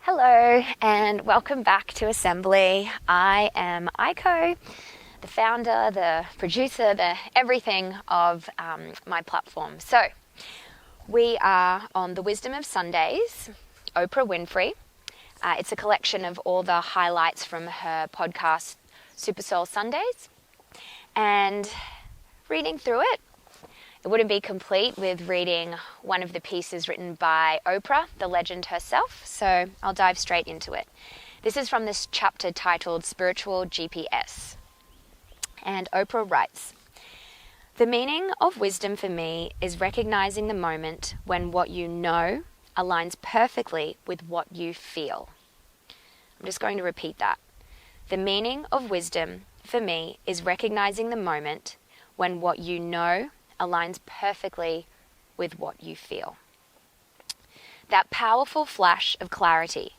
Hello and welcome back to Assembly. I am Aiko, the founder, the producer, the everything of my platform. So we are on the Wisdom of Sundays, Oprah Winfrey. It's a collection of all the highlights from her podcast, Super Soul Sundays. And reading through it, it wouldn't be complete with reading one of the pieces written by Oprah, the legend herself, so I'll dive straight into it. This is from this chapter titled Spiritual GPS. And Oprah writes, "The meaning of wisdom for me is recognizing the moment when what you know aligns perfectly with what you feel." I'm just going to repeat that. The meaning of wisdom for me is recognizing the moment when what you know aligns perfectly with what you feel. That powerful flash of clarity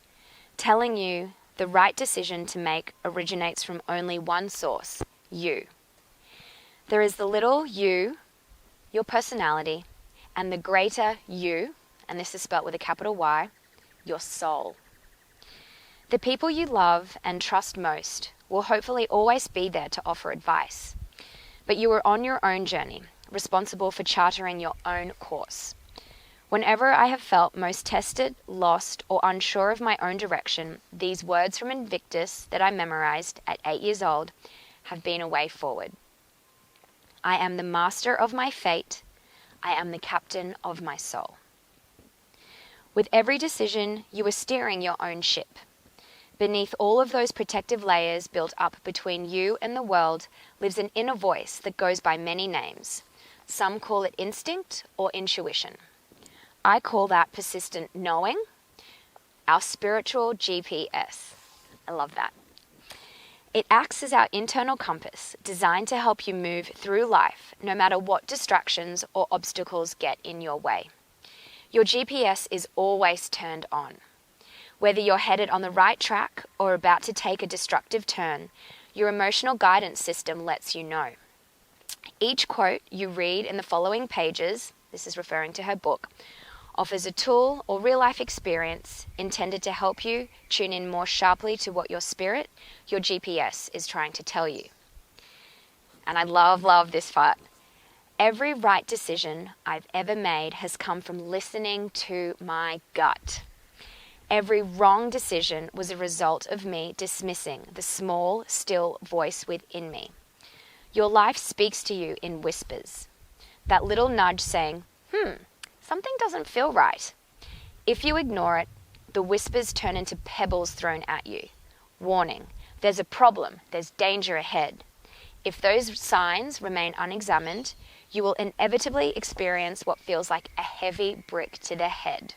telling you the right decision to make originates from only one source, you. There is the little you, your personality, and the greater you, and this is spelt with a capital Y, your soul. The people you love and trust most will hopefully always be there to offer advice, but you are on your own journey, responsible for charting your own course. Whenever I have felt most tested, lost, or unsure of my own direction, these words from Invictus that I memorized at 8 years old have been a way forward. I am the master of my fate. I am the captain of my soul. With every decision, you are steering your own ship. Beneath all of those protective layers built up between you and the world lives an inner voice that goes by many names. Some call it instinct or intuition. I call that persistent knowing, our spiritual GPS. I love that. It acts as our internal compass, designed to help you move through life, no matter what distractions or obstacles get in your way. Your GPS is always turned on. Whether you're headed on the right track or about to take a destructive turn, your emotional guidance system lets you know. Each quote you read in the following pages, this is referring to her book, offers a tool or real-life experience intended to help you tune in more sharply to what your spirit, your GPS, is trying to tell you. And I love this part. Every right decision I've ever made has come from listening to my gut. Every wrong decision was a result of me dismissing the small, still voice within me. Your life speaks to you in whispers. That little nudge saying, something doesn't feel right. If you ignore it, the whispers turn into pebbles thrown at you. Warning, there's a problem, there's danger ahead. If those signs remain unexamined, you will inevitably experience what feels like a heavy brick to the head.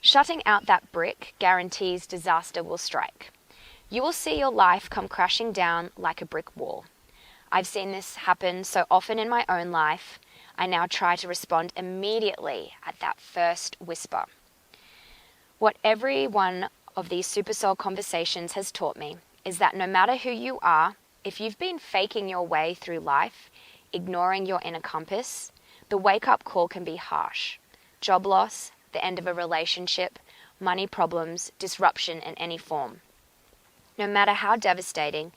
Shutting out that brick guarantees disaster will strike. You will see your life come crashing down like a brick wall. I've seen this happen so often in my own life, I now try to respond immediately at that first whisper. What every one of these Super Soul conversations has taught me is that no matter who you are, if you've been faking your way through life, ignoring your inner compass, the wake-up call can be harsh. Job loss, the end of a relationship, money problems, disruption in any form. No matter how devastating,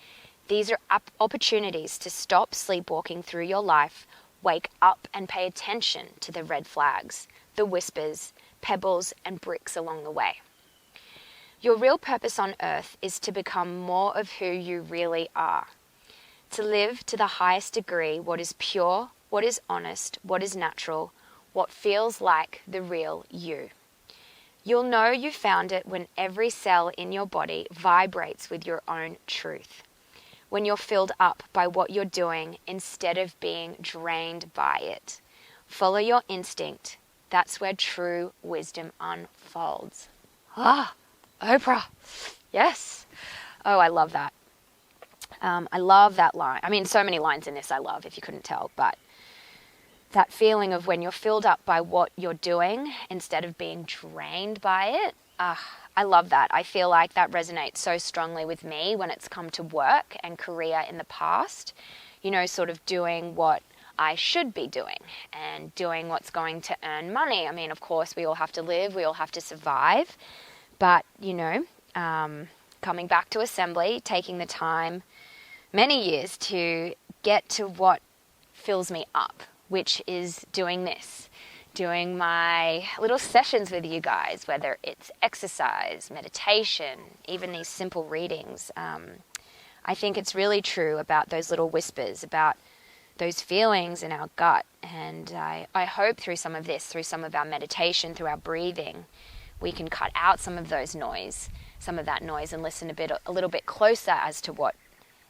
these are opportunities to stop sleepwalking through your life, wake up and pay attention to the red flags, the whispers, pebbles, and bricks along the way. Your real purpose on earth is to become more of who you really are. To live to the highest degree what is pure, what is honest, what is natural, what feels like the real you. You'll know you found it when every cell in your body vibrates with your own truth. When you're filled up by what you're doing instead of being drained by it. Follow your instinct. That's where true wisdom unfolds. Oprah. Yes. Oh, I love that. I love that line. I mean, so many lines in this I love, if you couldn't tell, but that feeling of when you're filled up by what you're doing instead of being drained by it. I love that. I feel like that resonates so strongly with me when it's come to work and career in the past. You know, sort of doing what I should be doing and doing what's going to earn money. I mean, of course, we all have to live, we all have to survive. But, coming back to assembly, taking the time, many years, to get to what fills me up, which is doing this, doing my little sessions with you guys, whether it's exercise, meditation, even these simple readings. I think it's really true about those little whispers, about those feelings in our gut. And I hope through some of this, through some of our meditation, through our breathing, we can cut out some of that noise and listen a little bit closer as to what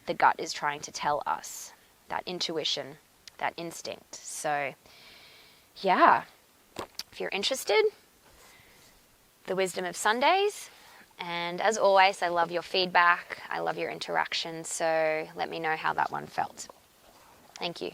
the gut is trying to tell us, that intuition, that instinct. So, yeah, if you're interested, the wisdom of Sundays. And as always, I love your feedback. I love your interaction. So let me know how that one felt. Thank you.